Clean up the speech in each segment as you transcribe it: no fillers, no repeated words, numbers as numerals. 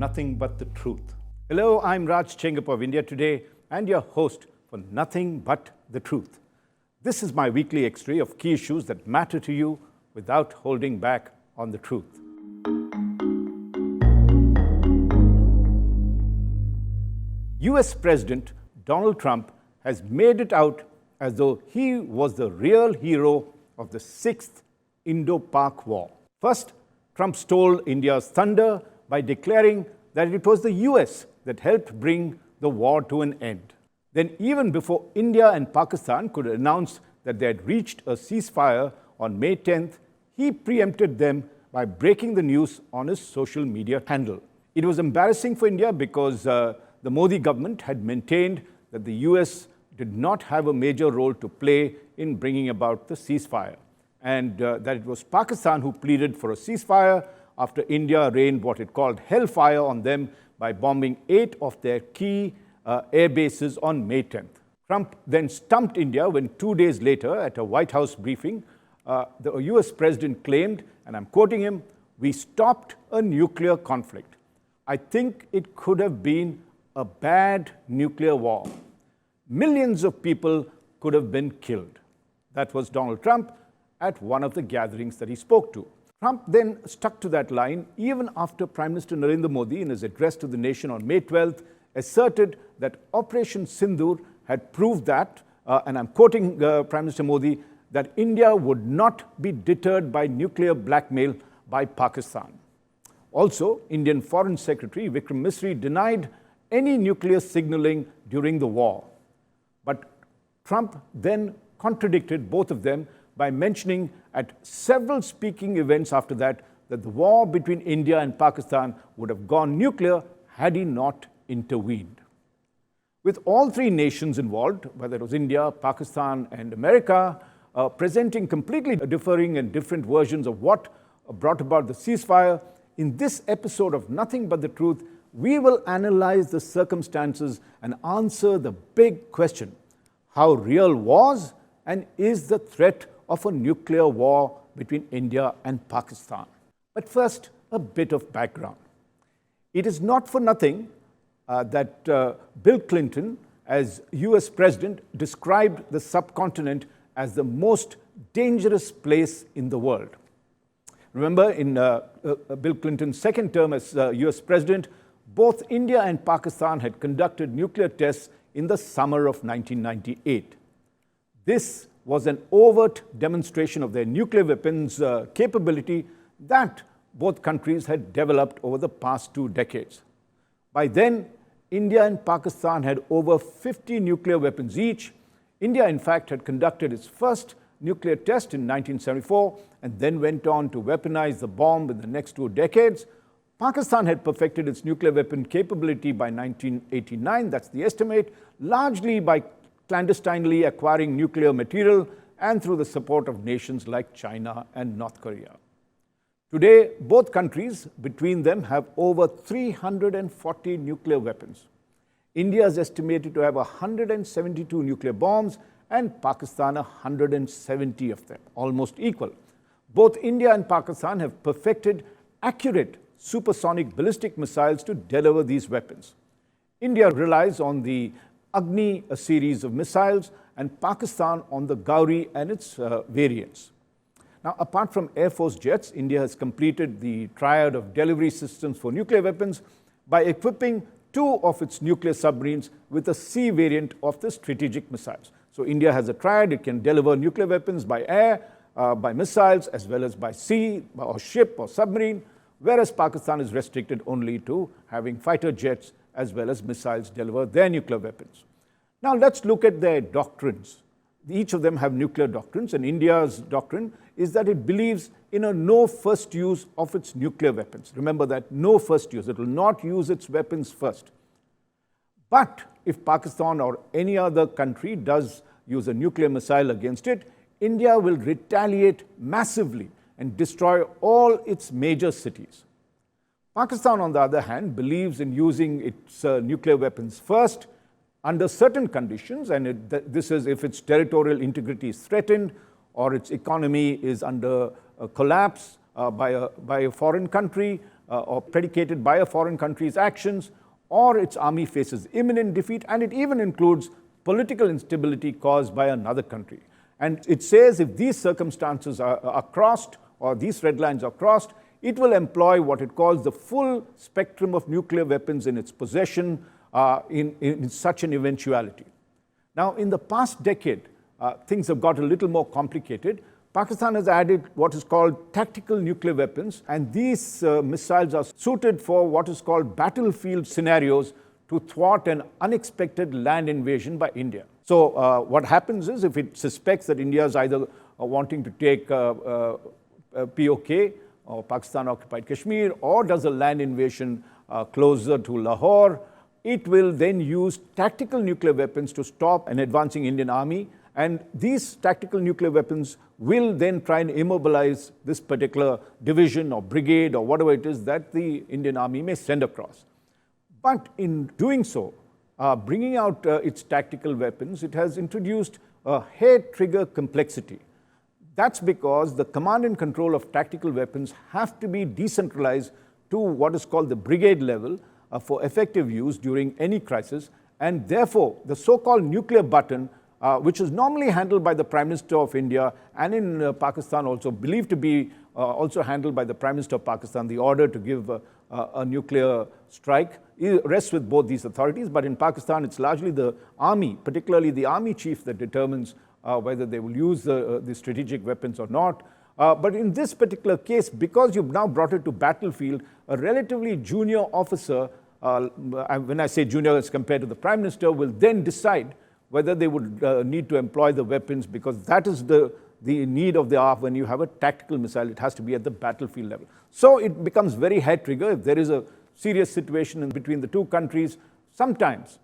Nothing But the Truth. Hello, I'm Raj Chengappa of India Today and your host for Nothing But the Truth. This is my weekly x-ray of key issues that matter to you without holding back on the truth. US President Donald Trump has made it out as though he was the real hero of the 6th Indo-Pak war. First, Trump stole India's thunder by declaring that it was the US that helped bring the war to an end. Then, even before India and Pakistan could announce that they had reached a ceasefire on May 10th, he preempted them by breaking the news on his social media handle. It was embarrassing for India because the Modi government had maintained that the US did not have a major role to play in bringing about the ceasefire, and that it was Pakistan who pleaded for a ceasefire after India rained what it called hellfire on them by bombing 8 of their key air bases on May 10th. Trump then stumped India when 2 days later, at a White House briefing, the US president claimed, and I'm quoting him, "We stopped a nuclear conflict. I think it could have been a bad nuclear war. Millions of people could have been killed." That was Donald Trump at one of the gatherings that he spoke to. Trump then stuck to that line even after Prime Minister Narendra Modi, in his address to the nation on May 12th, asserted that Operation Sindoor had proved that, and I'm quoting Prime Minister Modi, that India would not be deterred by nuclear blackmail by Pakistan. Also, Indian Foreign Secretary Vikram Misri denied any nuclear signaling during the war. But Trump then contradicted both of them by mentioning at several speaking events after that the war between India and Pakistan would have gone nuclear had he not intervened. With all three nations involved, whether it was India, Pakistan, and America, presenting completely differing and different versions of what brought about the ceasefire, in this episode of Nothing But the Truth, we will analyze the circumstances and answer the big question: how real was and is the threat of a nuclear war between India and Pakistan? But first, a bit of background. It is not for nothing that Bill Clinton, as US President, described the subcontinent as the most dangerous place in the world. Remember, in Bill Clinton's second term as US President, both India and Pakistan had conducted nuclear tests in the summer of 1998. This was an overt demonstration of their nuclear weapons capability that both countries had developed over the past 2 decades. By then, India and Pakistan had over 50 nuclear weapons each. India, in fact, had conducted its first nuclear test in 1974 and then went on to weaponize the bomb in the next 2 decades. Pakistan had perfected its nuclear weapon capability by 1989, that's the estimate, largely by clandestinely acquiring nuclear material and through the support of nations like China and North Korea. Today, both countries between them have over 340 nuclear weapons. India is estimated to have 172 nuclear bombs and Pakistan 170 of them, almost equal. Both India and Pakistan have perfected accurate supersonic ballistic missiles to deliver these weapons. India relies on the Agni, a series of missiles, and Pakistan on the Gauri and its variants. Now, apart from Air Force jets, India has completed the triad of delivery systems for nuclear weapons by equipping 2 of its nuclear submarines with a sea variant of the strategic missiles. So India has a triad. It can deliver nuclear weapons by air, by missiles, as well as by sea or ship or submarine, whereas Pakistan is restricted only to having fighter jets as well as missiles deliver their nuclear weapons. Now let's look at their doctrines. Each of them have nuclear doctrines, and India's doctrine is that it believes in a no first use of its nuclear weapons. Remember that, no first use. It will not use its weapons first. But if Pakistan or any other country does use a nuclear missile against it, India will retaliate massively and destroy all its major cities. Pakistan, on the other hand, believes in using its nuclear weapons first under certain conditions, and this is if its territorial integrity is threatened or its economy is under collapse by a foreign country, or predicated by a foreign country's actions, or its army faces imminent defeat, and it even includes political instability caused by another country. And it says if these circumstances are crossed, or these red lines are crossed, it will employ what it calls the full spectrum of nuclear weapons in its possession in such an eventuality. Now, in the past decade, things have got a little more complicated. Pakistan has added what is called tactical nuclear weapons, and these missiles are suited for what is called battlefield scenarios to thwart an unexpected land invasion by India. So what happens is, if it suspects that India is either wanting to take POK, or Pakistan-occupied Kashmir, or does a land invasion closer to Lahore, it will then use tactical nuclear weapons to stop an advancing Indian army. And these tactical nuclear weapons will then try and immobilize this particular division or brigade or whatever it is that the Indian army may send across. But in doing so, bringing out its tactical weapons, it has introduced a hair-trigger complexity. That's because the command and control of tactical weapons have to be decentralized to what is called the brigade level for effective use during any crisis, and therefore the so-called nuclear button, which is normally handled by the Prime Minister of India, and in Pakistan also believed to be also handled by the Prime Minister of Pakistan, the order to give a nuclear strike, rests with both these authorities. But in Pakistan, it's largely the army, particularly the army chief, that determines whether they will use the strategic weapons or not. But in this particular case, because you've now brought it to battlefield, a relatively junior officer, when I say junior as compared to the Prime Minister, will then decide whether they would need to employ the weapons, because that is the need of the hour. When you have a tactical missile, it has to be at the battlefield level. So it becomes very head-trigger. If there is a serious situation between the two countries, sometimes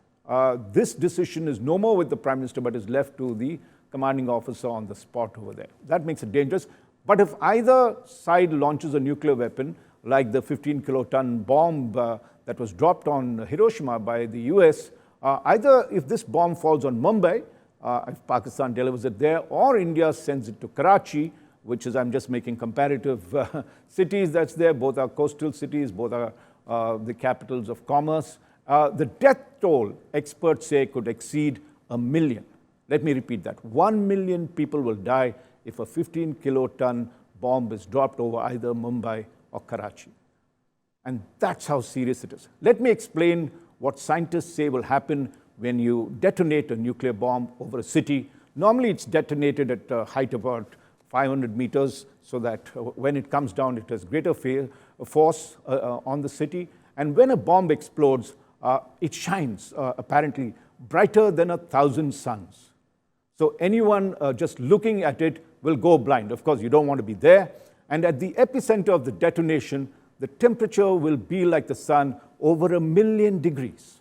this decision is no more with the Prime Minister, but is left to the commanding officer on the spot over there. That makes it dangerous. But if either side launches a nuclear weapon, like the 15-kiloton bomb that was dropped on Hiroshima by the US, either if this bomb falls on Mumbai, if Pakistan delivers it there, or India sends it to Karachi, which is, I'm just making comparative cities that's there, both are coastal cities, both are the capitals of commerce, the death toll, experts say, could exceed 1 million. Let me repeat that. 1 million people will die if a 15-kiloton bomb is dropped over either Mumbai or Karachi. And that's how serious it is. Let me explain what scientists say will happen when you detonate a nuclear bomb over a city. Normally, it's detonated at a height of about 500 meters, so that when it comes down, it has greater force on the city. And when a bomb explodes, it shines, apparently, brighter than 1,000 suns. So anyone just looking at it will go blind. Of course, you don't want to be there. And at the epicenter of the detonation, the temperature will be like the sun, over 1 million degrees.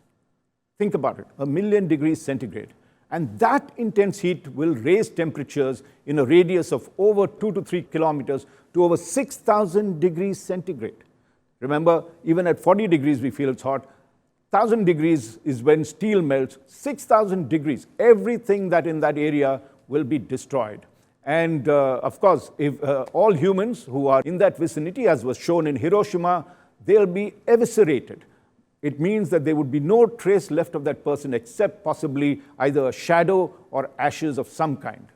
Think about it, 1 million degrees centigrade. And that intense heat will raise temperatures in a radius of over 2 to 3 kilometers to over 6,000 degrees centigrade. Remember, even at 40 degrees, we feel it's hot. 1,000 degrees is when steel melts. 6,000 degrees, everything that in that area will be destroyed. And of course, if all humans who are in that vicinity, as was shown in Hiroshima, they'll be eviscerated. It means that there would be no trace left of that person except possibly either a shadow or ashes of some kind.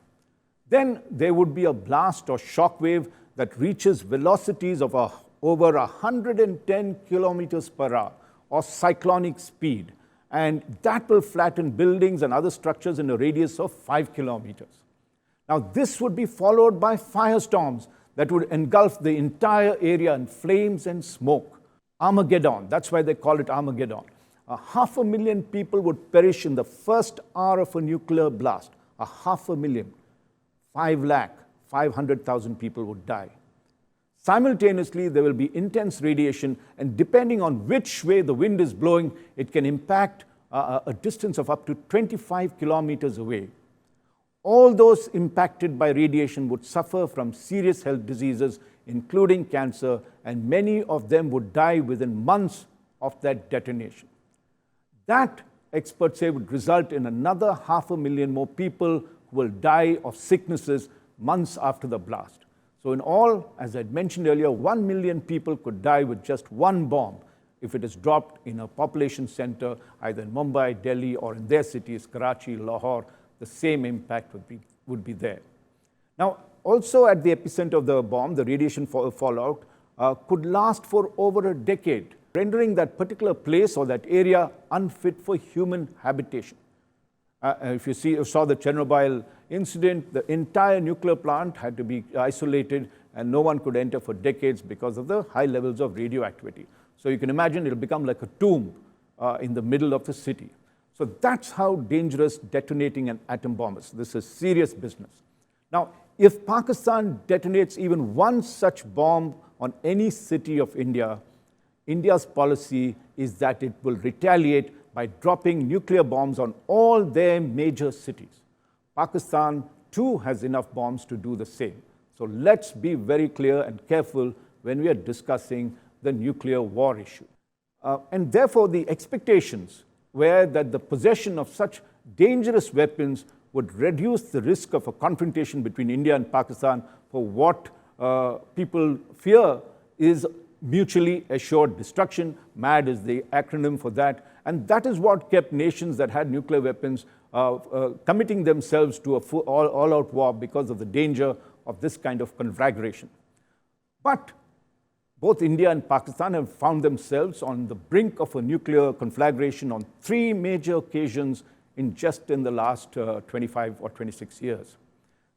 Then there would be a blast or shock wave that reaches velocities of over 110 kilometers per hour, or cyclonic speed. And that will flatten buildings and other structures in a radius of 5 kilometers. Now, this would be followed by firestorms that would engulf the entire area in flames and smoke. Armageddon, that's why they call it Armageddon. 500,000 people would perish in the first hour of a nuclear blast. 500,000. 500,000 people would die. Simultaneously, there will be intense radiation, and depending on which way the wind is blowing, it can impact a distance of up to 25 kilometers away. All those impacted by radiation would suffer from serious health diseases, including cancer, and many of them would die within months of that detonation. That, experts say, would result in another 500,000 more people who will die of sicknesses months after the blast. So in all, as I'd mentioned earlier, 1 million people could die with just one bomb if it is dropped in a population center, either in Mumbai, Delhi, or in their cities, Karachi, Lahore. The same impact would be there. Now, also at the epicenter of the bomb, the radiation fallout could last for over a decade, rendering that particular place or that area unfit for human habitation. If you saw the Chernobyl incident, the entire nuclear plant had to be isolated and no one could enter for decades because of the high levels of radioactivity. So you can imagine it'll become like a tomb in the middle of the city. So that's how dangerous detonating an atom bomb is. This is serious business. Now, if Pakistan detonates even one such bomb on any city of India, India's policy is that it will retaliate by dropping nuclear bombs on all their major cities. Pakistan, too, has enough bombs to do the same. So let's be very clear and careful when we are discussing the nuclear war issue. And therefore, the expectations were that the possession of such dangerous weapons would reduce the risk of a confrontation between India and Pakistan for what people fear is mutually assured destruction. MAD is the acronym for that. And that is what kept nations that had nuclear weapons committing themselves to a full all-out war because of the danger of this kind of conflagration. But both India and Pakistan have found themselves on the brink of a nuclear conflagration on 3 major occasions in the last 25 or 26 years.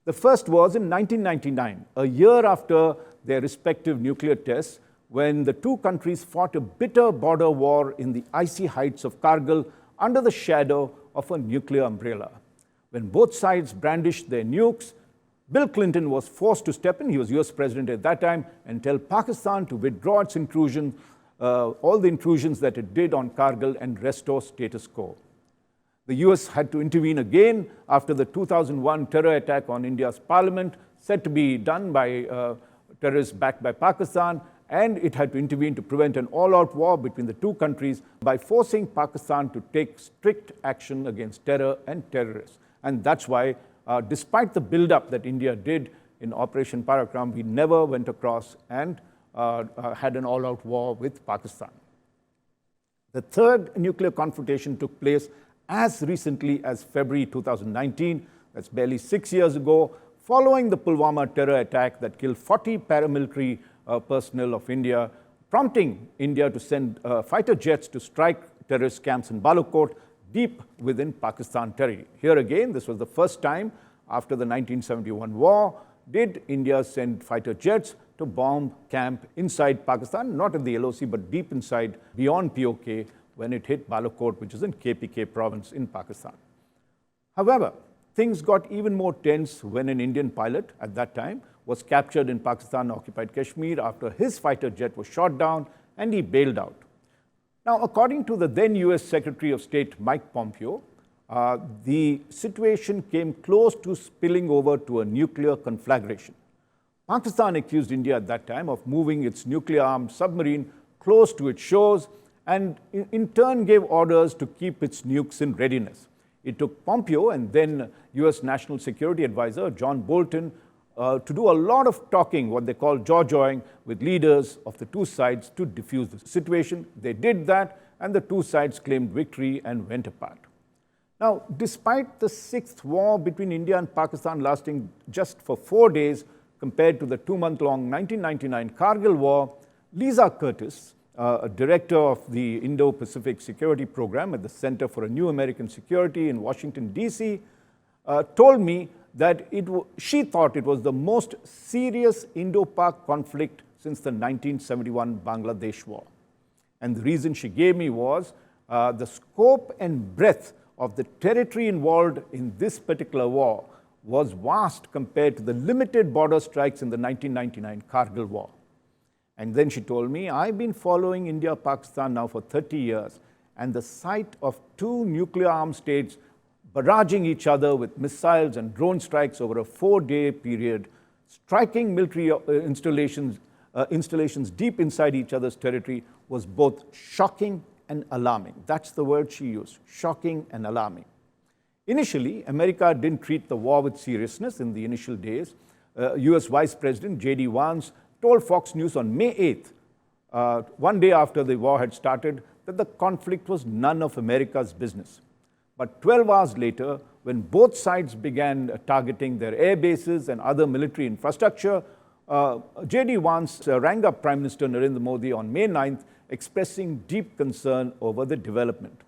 The first was in 1999, a year after their respective nuclear tests, when the two countries fought a bitter border war in the icy heights of Kargil under the shadow of a nuclear umbrella. When both sides brandished their nukes, Bill Clinton was forced to step in, he was US president at that time, and tell Pakistan to withdraw its intrusion, all the intrusions that it did on Kargil and restore status quo. The US had to intervene again after the 2001 terror attack on India's parliament, said to be done by terrorists backed by Pakistan, and it had to intervene to prevent an all-out war between the two countries by forcing Pakistan to take strict action against terror and terrorists. And that's why, despite the build-up that India did in Operation Parakram, we never went across and had an all-out war with Pakistan. The third nuclear confrontation took place as recently as February 2019, that's barely 6 years ago, following the Pulwama terror attack that killed 40 paramilitary personnel of India, prompting India to send fighter jets to strike terrorist camps in Balakot, deep within Pakistan territory. Here again, this was the first time after the 1971 war, did India send fighter jets to bomb camp inside Pakistan, not in the LOC, but deep inside, beyond POK, when it hit Balakot, which is in KPK province in Pakistan. However, things got even more tense when an Indian pilot at that time was captured in Pakistan-occupied Kashmir after his fighter jet was shot down and he bailed out. Now, according to the then US Secretary of State Mike Pompeo, the situation came close to spilling over to a nuclear conflagration. Pakistan accused India at that time of moving its nuclear-armed submarine close to its shores and in turn gave orders to keep its nukes in readiness. It took Pompeo and then US National Security Advisor John Bolton to do a lot of talking, what they call jaw-jawing, with leaders of the two sides to defuse the situation. They did that, and the two sides claimed victory and went apart. Now, despite the sixth war between India and Pakistan lasting just for 4 days compared to the 2-month-long 1999 Kargil War, Lisa Curtis, a director of the Indo-Pacific Security Program at the Center for a New American Security in Washington, D.C., told me that she thought it was the most serious Indo-Pak conflict since the 1971 Bangladesh War. And the reason she gave me was the scope and breadth of the territory involved in this particular war was vast compared to the limited border strikes in the 1999 Kargil War. And then she told me, I've been following India-Pakistan now for 30 years, and the sight of two nuclear-armed states barraging each other with missiles and drone strikes over a 4-day period, striking military installations deep inside each other's territory was both shocking and alarming. That's the word she used, shocking and alarming. Initially, America didn't treat the war with seriousness in the initial days, US Vice President J.D. Vance told Fox News on May 8th, one day after the war had started, that the conflict was none of America's business. But 12 hours later, when both sides began targeting their air bases and other military infrastructure, J.D. Vance rang up Prime Minister Narendra Modi on May 9th, expressing deep concern over the development.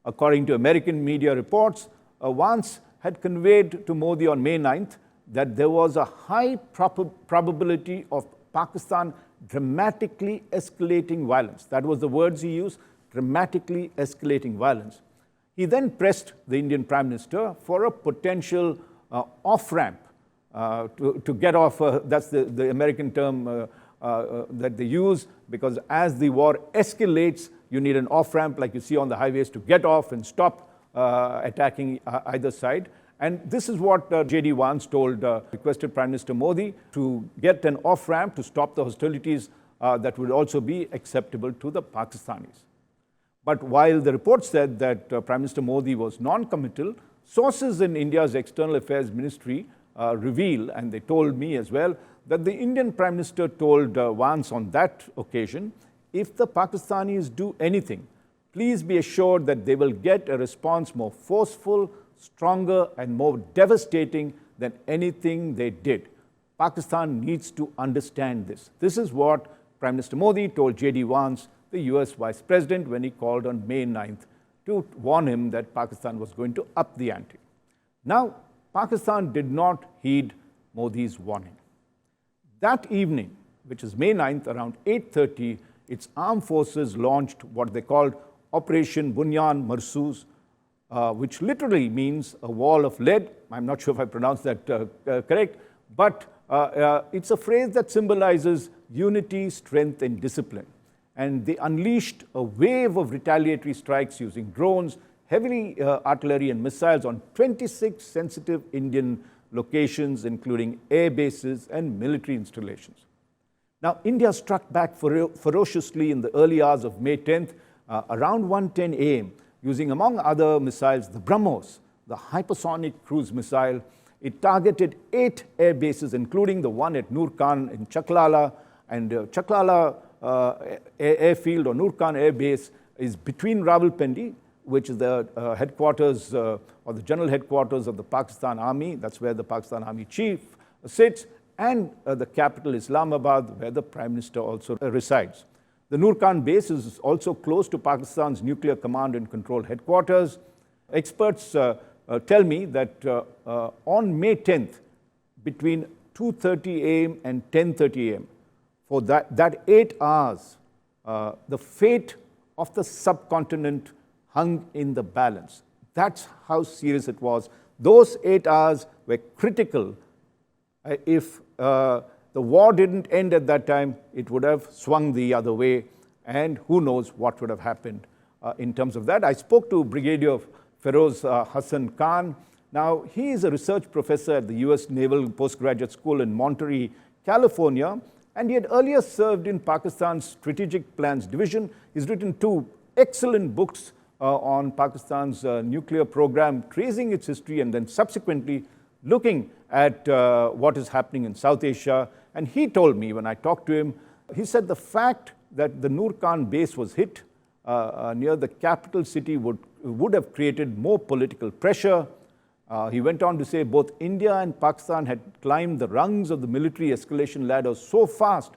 According to American media reports, Vance had conveyed to Modi on May 9th that there was a high probability of Pakistan dramatically escalating violence. That was the words he used, dramatically escalating violence. He then pressed the Indian Prime Minister for a potential off-ramp to get off. That's the American term that they use, because as the war escalates, you need an off-ramp like you see on the highways to get off and stop attacking either side. And this is what J.D. Vance requested Prime Minister Modi to get an off-ramp to stop the hostilities that would also be acceptable to the Pakistanis. But while the report said that Prime Minister Modi was non-committal, sources in India's External Affairs Ministry reveal, and they told me as well, that the Indian Prime Minister told Vance on that occasion, if the Pakistanis do anything, please be assured that they will get a response more forceful, stronger and more devastating than anything they did. Pakistan needs to understand this. This is what Prime Minister Modi told J.D. Vance, the US Vice President, when he called on May 9th to warn him that Pakistan was going to up the ante. Now, Pakistan did not heed Modi's warning. That evening, which is May 9th, around 8:30, its armed forces launched what they called Operation Bunyan Marsoos, which literally means a wall of lead. I'm not sure if I pronounced that correct, but it's a phrase that symbolizes unity, strength, and discipline. And they unleashed a wave of retaliatory strikes using drones, heavy artillery, and missiles on 26 sensitive Indian locations, including air bases and military installations. Now, India struck back ferociously in the early hours of May 10th, around 1:10 a.m., using, among other missiles, the BrahMos, the hypersonic cruise missile. It targeted 8 air bases, including the one at Noor Khan in Chaklala. And Chaklala airfield, or Noor Khan Air Base, is between Rawalpindi, which is the headquarters or the general headquarters of the Pakistan Army. That's where the Pakistan Army chief sits, and the capital Islamabad, where the Prime Minister also resides. The Noor Khan base is also close to Pakistan's nuclear command and control headquarters. Experts tell me that on May 10th, between 2:30 a.m. and 10:30 a.m., for that 8 hours, the fate of the subcontinent hung in the balance. That's how serious it was. Those 8 hours were critical. If the war didn't end at that time, it would have swung the other way, and who knows what would have happened in terms of that. I spoke to Brigadier Feroz Hassan Khan. Now, he is a research professor at the US Naval Postgraduate School in Monterey, California, and he had earlier served in Pakistan's Strategic Plans Division. He's written 2 excellent books on Pakistan's nuclear program, tracing its history and then subsequently looking at what is happening in South Asia. And he told me, when I talked to him, he said the fact that the Noor Khan base was hit near the capital city would have created more political pressure. He went on to say both India and Pakistan had climbed the rungs of the military escalation ladder so fast,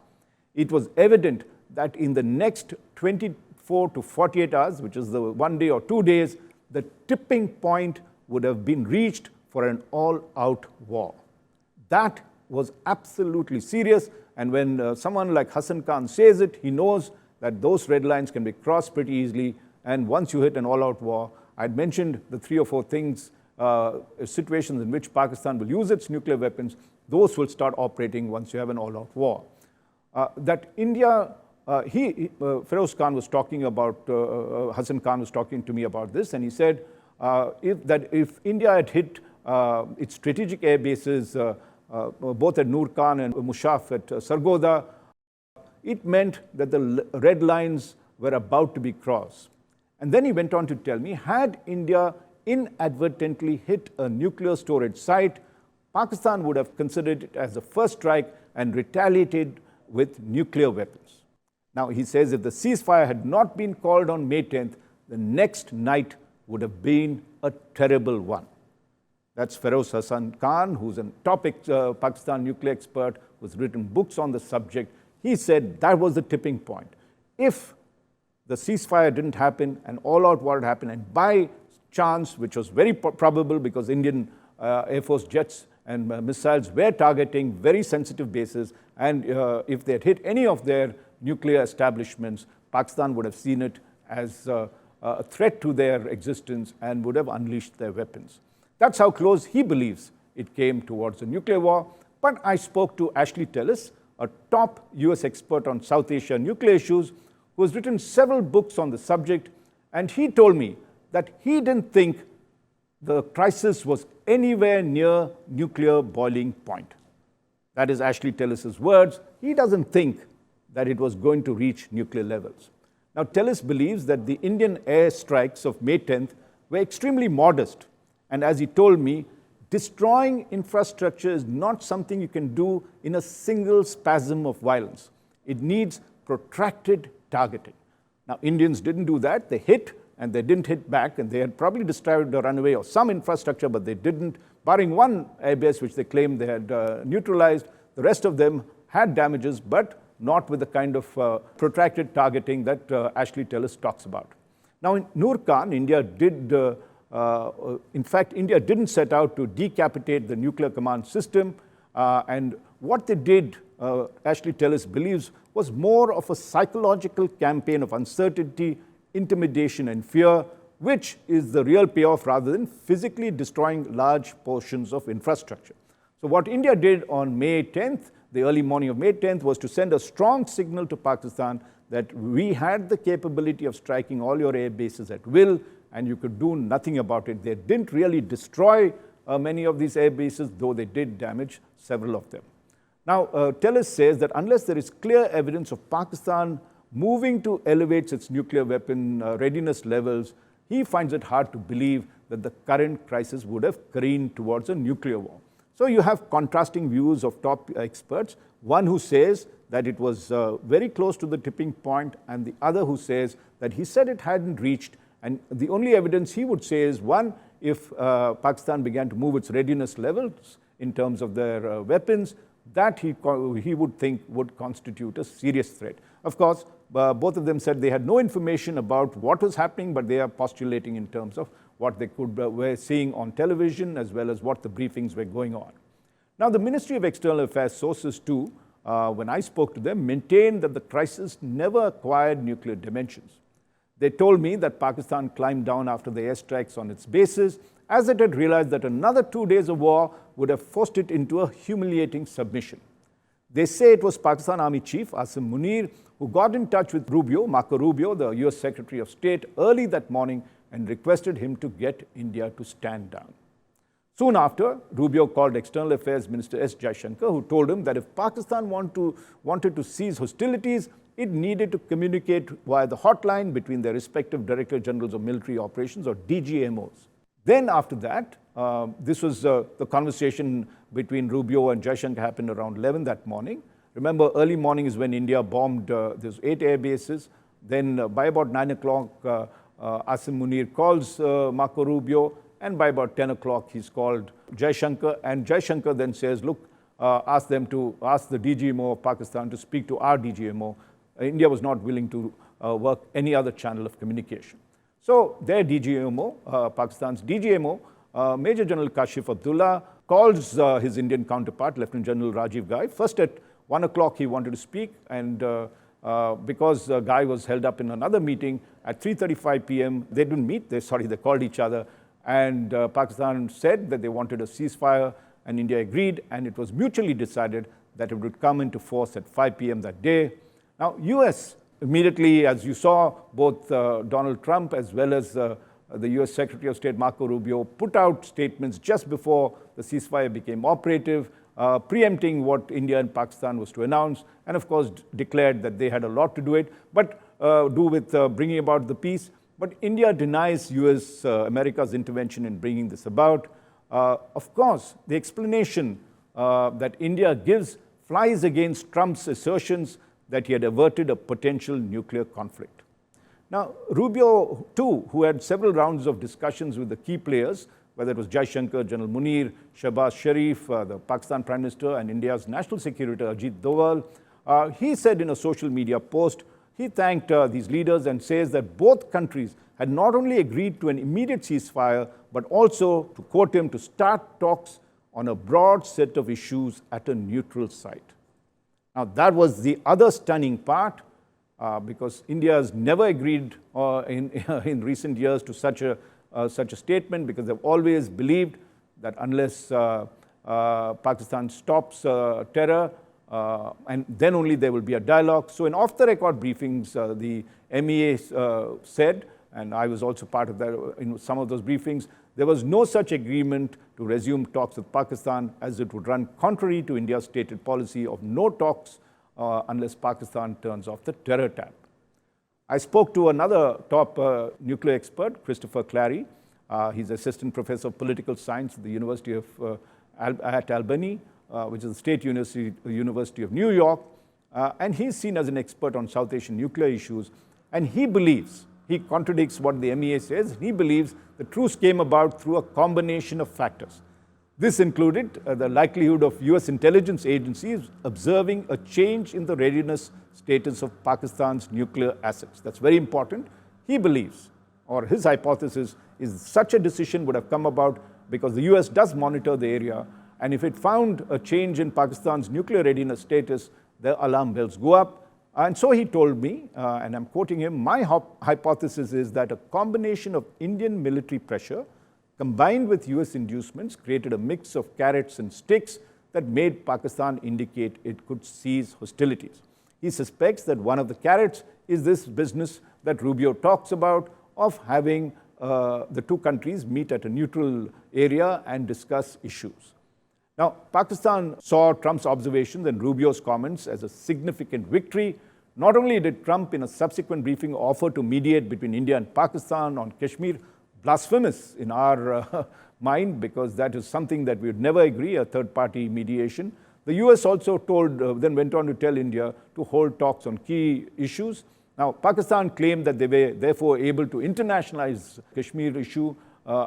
it was evident that in the next 24 to 48 hours, which is the 1 day or 2 days, the tipping point would have been reached for an all-out war. That was absolutely serious, and when someone like Hassan Khan says it, he knows that those red lines can be crossed pretty easily, and once you hit an all-out war, I'd mentioned the 3 or 4 things, situations in which Pakistan will use its nuclear weapons, those will start operating once you have an all-out war. That India, Feroz Khan was talking about, Hassan Khan was talking to me about this, and he said if India had hit its strategic air bases, both at Noor Khan and Mushaf at Sargodha, it meant that the red lines were about to be crossed. And then he went on to tell me, had India inadvertently hit a nuclear storage site, Pakistan would have considered it as the first strike and retaliated with nuclear weapons. Now, he says if the ceasefire had not been called on May 10th, the next night would have been a terrible one. That's Feroz Hassan Khan, who's a top Pakistan nuclear expert, who's written books on the subject. He said that was the tipping point. If the ceasefire didn't happen and all-out war had happened, and by chance, which was very probable because Indian Air Force jets and missiles were targeting very sensitive bases, and if they had hit any of their nuclear establishments, Pakistan would have seen it as a threat to their existence and would have unleashed their weapons. That's how close he believes it came towards a nuclear war. But I spoke to Ashley Tellis, a top US expert on South Asia nuclear issues, who has written several books on the subject, and he told me that he didn't think the crisis was anywhere near nuclear boiling point. That is Ashley Tellis' words. He doesn't think that it was going to reach nuclear levels. Now, Tellis believes that the Indian air strikes of May 10th were extremely modest. And as he told me, destroying infrastructure is not something you can do in a single spasm of violence. It needs protracted targeting. Now, Indians didn't do that. They hit, and they didn't hit back, and they had probably destroyed a runway or some infrastructure, but they didn't. Barring one airbase, which they claimed they had neutralized, the rest of them had damages, but not with the kind of protracted targeting that Ashley Tellis talks about. Now, in Noor Khan, India did, in fact, India didn't set out to decapitate the nuclear command system, and what they did, Ashley Tellis believes, was more of a psychological campaign of uncertainty, intimidation, and fear, which is the real payoff rather than physically destroying large portions of infrastructure. So what India did on May 10th, the early morning of May 10th, was to send a strong signal to Pakistan that we had the capability of striking all your air bases at will, and you could do nothing about it. They didn't really destroy many of these air bases, though they did damage several of them. Now, Tellis says that unless there is clear evidence of Pakistan moving to elevate its nuclear weapon readiness levels, he finds it hard to believe that the current crisis would have careened towards a nuclear war. So you have contrasting views of top experts, one who says that it was very close to the tipping point, and the other who says that he said it hadn't reached, and the only evidence he would say is, one, if Pakistan began to move its readiness levels in terms of their weapons, that he would think would constitute a serious threat. Of course, both of them said they had no information about what was happening, but they are postulating in terms of what they were seeing on television as well as what the briefings were going on. Now, the Ministry of External Affairs sources too, when I spoke to them, maintained that the crisis never acquired nuclear dimensions. They told me that Pakistan climbed down after the airstrikes on its bases, as it had realized that another 2 days of war would have forced it into a humiliating submission. They say it was Pakistan Army Chief Asim Munir who got in touch with Marco Rubio, the US Secretary of State, early that morning and requested him to get India to stand down. Soon after, Rubio called External Affairs Minister S. Jaishankar, who told him that if Pakistan wanted to cease hostilities, it needed to communicate via the hotline between their respective Director Generals of Military Operations, or DGMOs. Then after that, this was the conversation between Rubio and Jaishankar happened around 11 that morning. Remember, early morning is when India bombed those 8 air bases. Then by about 9 o'clock, Asim Munir calls Marco Rubio, and by about 10 o'clock, he's called Jaishankar, and Jaishankar then says, look, ask the DGMO of Pakistan to speak to our DGMO. India was not willing to work any other channel of communication. So their DGMO, Pakistan's DGMO, Major General Kashif Abdullah, calls his Indian counterpart, Lieutenant General Rajiv Ghai. First at 1 o'clock he wanted to speak, and because Ghai was held up in another meeting, at 3:35 p.m. they didn't meet, they called each other, and Pakistan said that they wanted a ceasefire, and India agreed, and it was mutually decided that it would come into force at 5 p.m. that day. Now, US immediately, as you saw, both Donald Trump as well as the US Secretary of State Marco Rubio put out statements just before the ceasefire became operative, preempting what India and Pakistan was to announce, and of course declared that they had a lot to do with bringing about the peace. But India denies America's intervention in bringing this about. Of course, the explanation that India gives flies against Trump's assertions that he had averted a potential nuclear conflict. Now, Rubio, too, who had several rounds of discussions with the key players, whether it was Jaishankar, General Munir, Shehbaz Sharif, the Pakistan Prime Minister, and India's National Secretary Ajit Doval, he said in a social media post, he thanked these leaders and says that both countries had not only agreed to an immediate ceasefire, but also, to quote him, to start talks on a broad set of issues at a neutral site. Now, that was the other stunning part, because India has never agreed in recent years to such a statement, because they've always believed that unless Pakistan stops terror, and then only there will be a dialogue. So in off-the-record briefings, the MEA said, and I was also part of that in some of those briefings, there was no such agreement to resume talks with Pakistan, as it would run contrary to India's stated policy of no talks unless Pakistan turns off the terror tap. I spoke to another top nuclear expert, Christopher Clary. He's assistant professor of political science at the University of at Albany, which is the State University of New York. And he's seen as an expert on South Asian nuclear issues. And he believes, he contradicts what the MEA says, he believes the truce came about through a combination of factors. This included the likelihood of US intelligence agencies observing a change in the readiness status of Pakistan's nuclear assets. That's very important. He believes, or his hypothesis is, such a decision would have come about because the US does monitor the area, and if it found a change in Pakistan's nuclear readiness status, the alarm bells go up. And so he told me, and I'm quoting him, my hypothesis is that a combination of Indian military pressure combined with US inducements created a mix of carrots and sticks that made Pakistan indicate it could cease hostilities. He suspects that one of the carrots is this business that Rubio talks about of having the two countries meet at a neutral area and discuss issues. Now, Pakistan saw Trump's observations and Rubio's comments as a significant victory. Not only did Trump, in a subsequent briefing, offer to mediate between India and Pakistan on Kashmir, blasphemous in our mind, because that is something that we would never agree, a third-party mediation. The US also then went on to tell India to hold talks on key issues. Now, Pakistan claimed that they were therefore able to internationalize Kashmir issue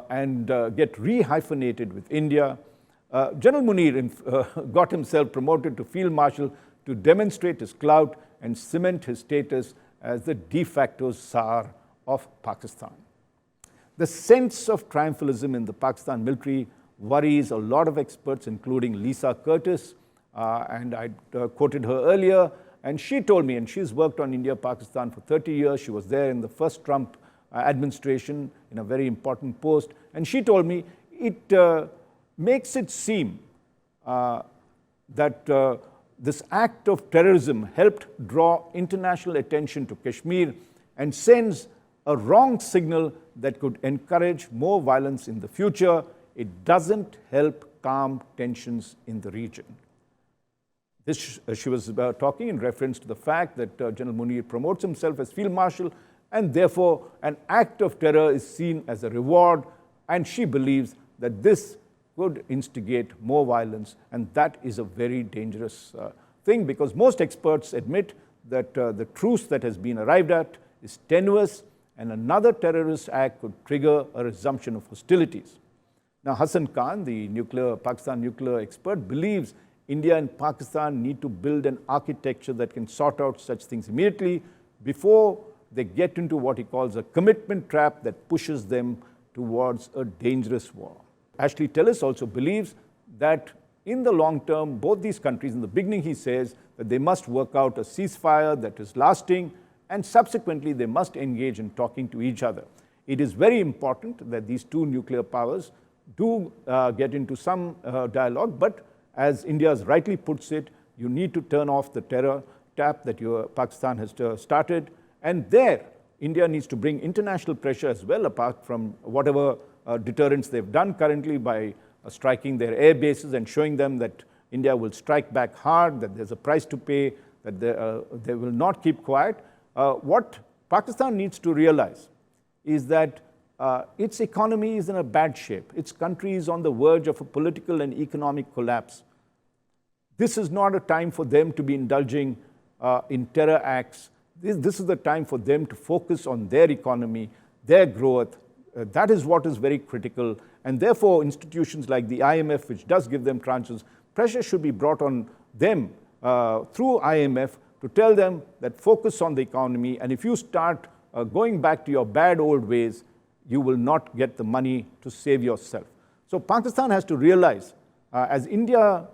and get re-hyphenated with India. General Munir got himself promoted to Field Marshal to demonstrate his clout and cement his status as the de facto Tsar of Pakistan. The sense of triumphalism in the Pakistan military worries a lot of experts, including Lisa Curtis, and I quoted her earlier, and she told me, and she's worked on India-Pakistan for 30 years, she was there in the first Trump administration in a very important post, and she told me it makes it seem that this act of terrorism helped draw international attention to Kashmir and sends a wrong signal that could encourage more violence in the future. It doesn't help calm tensions in the region. This, she was talking in reference to the fact that General Munir promotes himself as Field Marshal, and therefore an act of terror is seen as a reward, and she believes that this could instigate more violence, and that is a very dangerous thing, because most experts admit that the truce that has been arrived at is tenuous, and another terrorist act could trigger a resumption of hostilities. Now, Hassan Khan, the Pakistan nuclear expert, believes India and Pakistan need to build an architecture that can sort out such things immediately before they get into what he calls a commitment trap that pushes them towards a dangerous war. Ashley Tellis also believes that in the long term, both these countries, in the beginning he says that they must work out a ceasefire that is lasting, and subsequently they must engage in talking to each other. It is very important that these two nuclear powers do get into some dialogue, but as India rightly puts it, you need to turn off the terror tap that Pakistan has started, and there India needs to bring international pressure as well, apart from whatever deterrents they've done currently by striking their air bases and showing them that India will strike back hard, that there's a price to pay, that they will not keep quiet. What Pakistan needs to realize is that its economy is in a bad shape. Its country is on the verge of a political and economic collapse. This is not a time for them to be indulging in terror acts. This is the time for them to focus on their economy, their growth. That is what is very critical. And therefore, institutions like the IMF, which does give them tranches, pressure should be brought on them through IMF to tell them that focus on the economy. And if you start going back to your bad old ways, you will not get the money to save yourself. So Pakistan has to realize, as India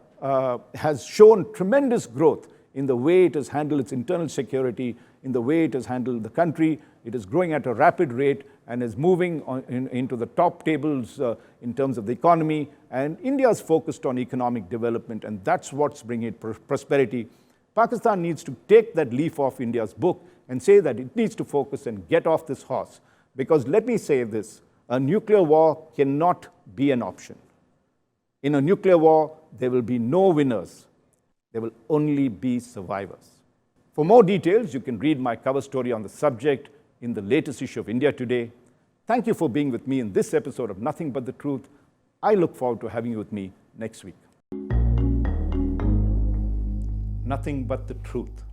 has shown tremendous growth in the way it has handled its internal security, in the way it has handled the country, it is growing at a rapid rate and is moving into the top tables in terms of the economy. And India is focused on economic development, and that's what's bringing it prosperity. Pakistan needs to take that leaf off India's book and say that it needs to focus and get off this horse. Because let me say this, a nuclear war cannot be an option. In a nuclear war, there will be no winners. There will only be survivors. For more details, you can read my cover story on the subject in the latest issue of India Today. Thank you for being with me in this episode of Nothing But the Truth. I look forward to having you with me next week. Nothing but the truth.